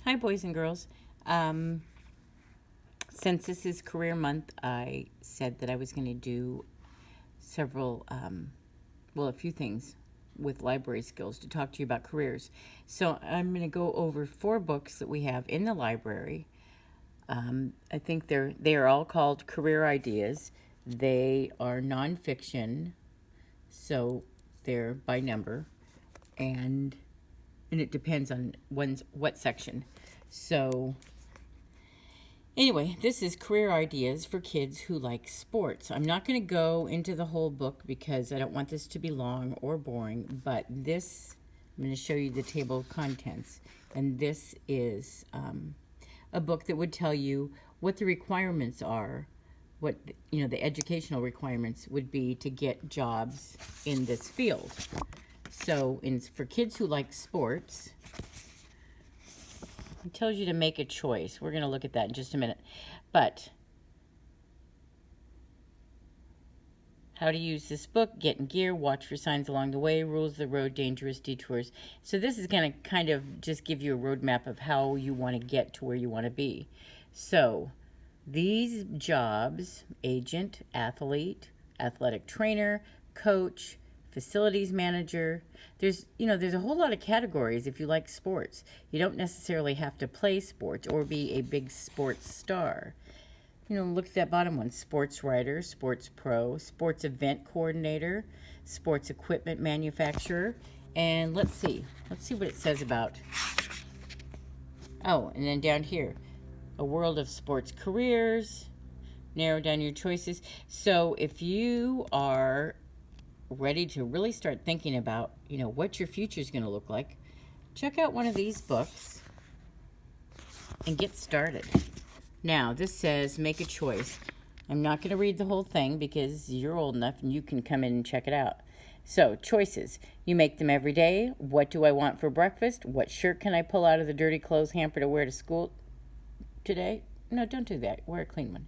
Hi, boys and girls. Um, since this is career month, I said that I was going to do several, a few things with library skills to talk to you about careers. So I'm going to go over 4 books that we have in the library. I think they are all called Career Ideas. They are nonfiction, so they're by number, and it depends on what section. So anyway, this is Career Ideas for Kids Who Like Sports. I'm not going to go into the whole book because I don't want this to be long or boring, but I'm going to show you the table of contents. And this is a book that would tell you what the requirements are, what the educational requirements would be to get jobs in this field. So for kids who like sports, it tells you to make a choice. We're going to look at that in just a minute. But how to use this book, get in gear, watch for signs along the way, rules of the road, dangerous detours. So this is going to kind of just give you a roadmap of how you want to get to where you want to be. So these jobs: agent, athlete, athletic trainer, coach, facilities manager. There's a whole lot of categories if you like sports. You don't necessarily have to play sports or be a big sports star. Look at that bottom one: sports writer, sports pro, sports event coordinator, sports equipment manufacturer. And let's see what it says about. Oh, and then down here, a world of sports careers. Narrow down your choices. So if you are ready to really start thinking about, what your future is going to look like, check out one of these books and get started. Now, this says make a choice. I'm not going to read the whole thing because you're old enough and you can come in and check it out. So, choices. You make them every day. What do I want for breakfast? What shirt can I pull out of the dirty clothes hamper to wear to school today? No, don't do that. Wear a clean one.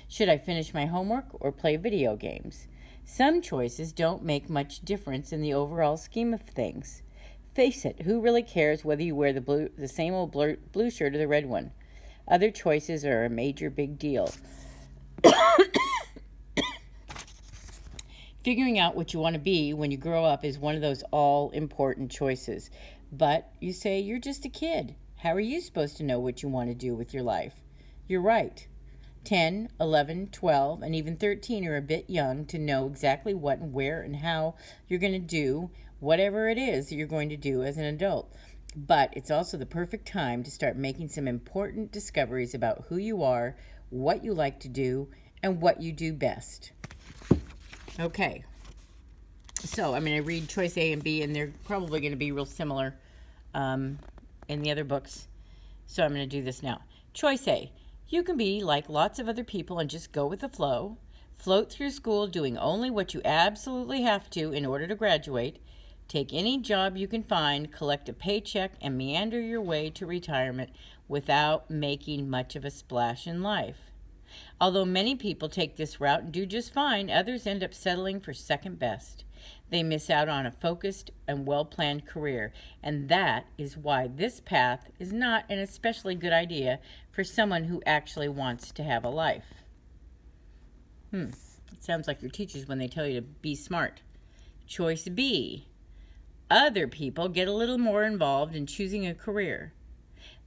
Should I finish my homework or play video games? Some choices don't make much difference in the overall scheme of things. Face it, who really cares whether you wear the same old blue shirt or the red one? Other choices are a major big deal. Figuring out what you want to be when you grow up is one of those all-important choices. But you say you're just a kid. How are you supposed to know what you want to do with your life? You're right. 10, 11, 12, and even 13 are a bit young to know exactly what and where and how you're going to do whatever it is that you're going to do as an adult. But it's also the perfect time to start making some important discoveries about who you are, what you like to do, and what you do best. Okay. So I'm going to read choice A and B, and they're probably going to be real similar in the other books. So I'm going to do this now. Choice A. You can be like lots of other people and just go with the flow. Float through school doing only what you absolutely have to in order to graduate. Take any job you can find, collect a paycheck, and meander your way to retirement without making much of a splash in life. Although many people take this route and do just fine, others end up settling for second best. They miss out on a focused and well-planned career, and that is why this path is not an especially good idea for someone who actually wants to have a life. It sounds like your teachers when they tell you to be smart. Choice B. Other people get a little more involved in choosing a career.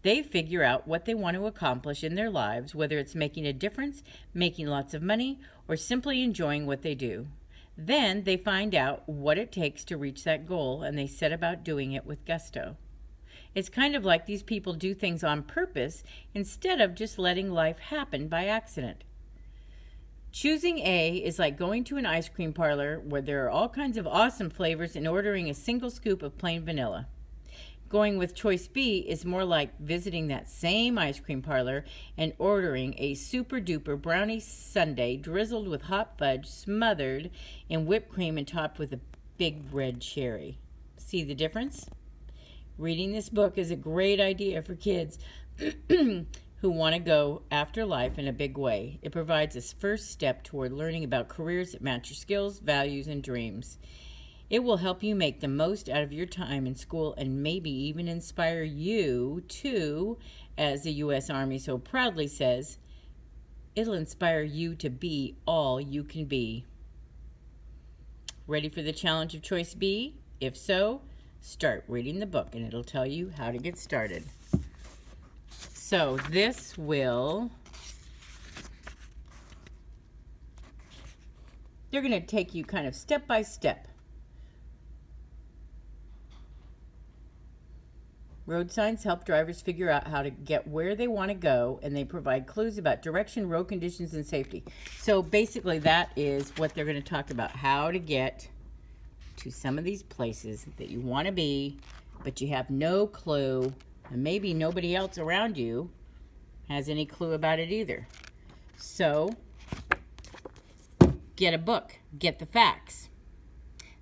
They figure out what they want to accomplish in their lives, whether it's making a difference, making lots of money, or simply enjoying what they do. Then they find out what it takes to reach that goal, and they set about doing it with gusto. It's kind of like these people do things on purpose instead of just letting life happen by accident. Choosing A is like going to an ice cream parlor where there are all kinds of awesome flavors and ordering a single scoop of plain vanilla. Going with choice B is more like visiting that same ice cream parlor and ordering a super duper brownie sundae drizzled with hot fudge, smothered in whipped cream and topped with a big red cherry. See the difference? Reading this book is a great idea for kids who want to go after life in a big way. It provides a first step toward learning about careers that match your skills, values, and dreams. It will help you make the most out of your time in school and maybe even inspire you to, as the U.S. Army so proudly says, it'll inspire you to be all you can be. Ready for the challenge of choice B? If so, start reading the book and it'll tell you how to get started. So this will, they're going to take you kind of step by step. Road signs help drivers figure out how to get where they want to go, and they provide clues about direction, road conditions, and safety. So basically that is what they're going to talk about, how to get to some of these places that you want to be, but you have no clue, and maybe nobody else around you has any clue about it either. So get a book, get the facts.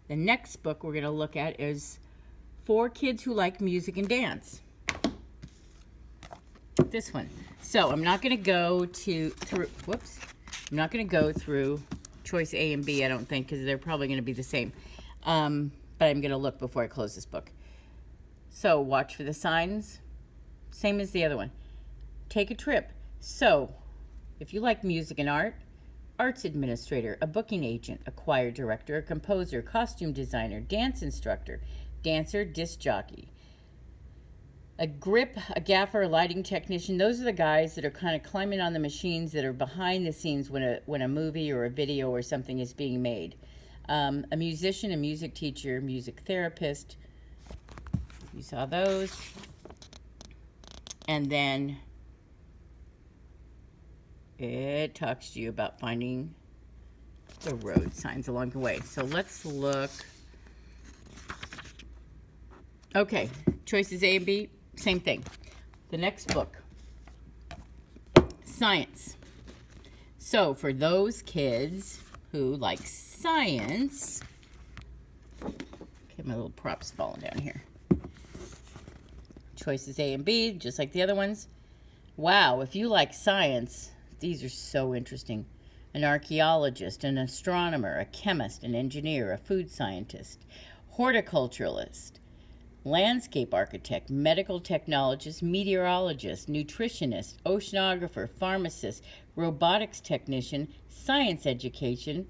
The next book we're going to look at is For Kids Who Like Music and Dance. This one. So I'm not going to go I'm not going to go through choice A and B, I don't think, because they're probably going to be the same. But I'm going to look before I close this book. So watch for the signs. Same as the other one. Take a trip. So if you like music and art, arts administrator, a booking agent, a choir director, a composer, costume designer, dance instructor, dancer, disc jockey, a grip, a gaffer, a lighting technician. Those are the guys that are kind of climbing on the machines that are behind the scenes when a movie or a video or something is being made. A musician, a music teacher, music therapist. You saw those. And then it talks to you about finding the road signs along the way. So let's look. Okay, choices A and B, same thing. The next book, science. So for those kids who like science, okay, my little prop's falling down here. Choices A and B, just like the other ones. Wow, if you like science, these are so interesting. An archaeologist, an astronomer, a chemist, an engineer, a food scientist, horticulturalist, landscape architect, medical technologist, meteorologist, nutritionist, oceanographer, pharmacist, robotics technician, science educator,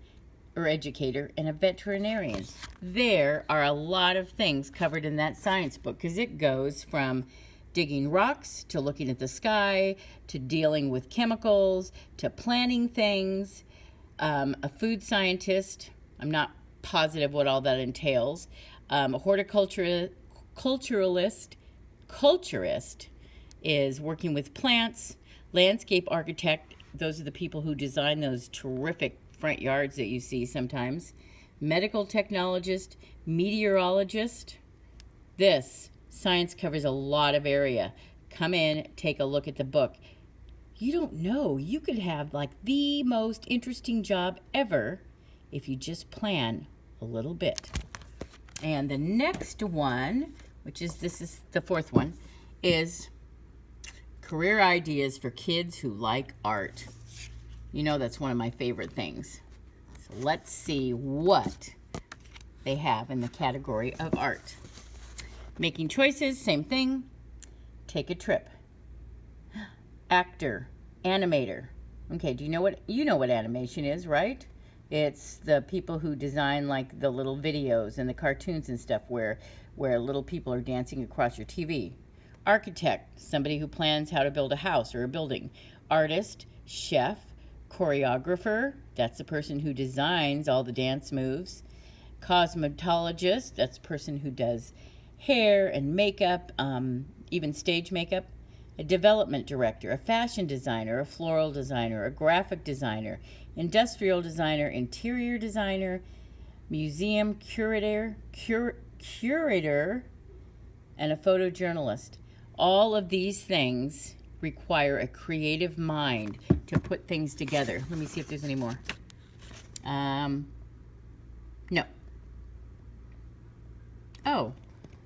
and a veterinarian. There are a lot of things covered in that science book because it goes from digging rocks to looking at the sky to dealing with chemicals to planning things. A food scientist, I'm not positive what all that entails. A culturist is working with plants. Landscape architect, those are the people who design those terrific front yards that you see sometimes. Medical technologist, meteorologist. This science covers a lot of area. Come in, take a look at the book. You don't know, you could have like the most interesting job ever if you just plan a little bit. And the next one, this is the fourth one, is career ideas for kids who like art. You know that's one of my favorite things. So let's see what they have in the category of art. Making choices, same thing. Take a trip. Actor, animator. Okay, you know what animation is, right? It's the people who design like the little videos and the cartoons and stuff where little people are dancing across your TV. Architect, somebody who plans how to build a house or a building. Artist, chef, choreographer, that's the person who designs all the dance moves. Cosmetologist, that's the person who does hair and makeup, even stage makeup. A development director, a fashion designer, a floral designer, a graphic designer, industrial designer, interior designer, museum curator, and a photojournalist. All of these things require a creative mind to put things together. Let me see if there's any more. No. Oh,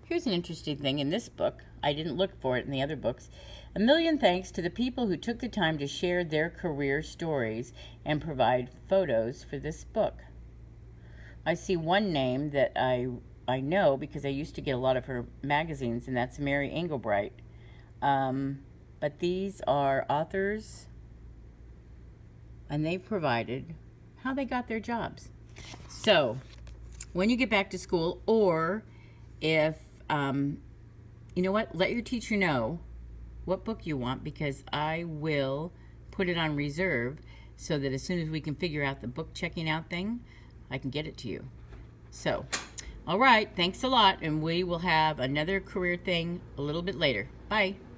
here's an interesting thing in this book. I didn't look for it in the other books. A million thanks to the people who took the time to share their career stories and provide photos for this book. I see one name that I know because I used to get a lot of her magazines, and that's Mary Engelbright. But these are authors, and they've provided how they got their jobs. So, when you get back to school, or if, you know what, let your teacher know what book you want, because I will put it on reserve so that as soon as we can figure out the book checking out thing, I can get it to you. So, all right, thanks a lot, and we will have another career thing a little bit later. Bye.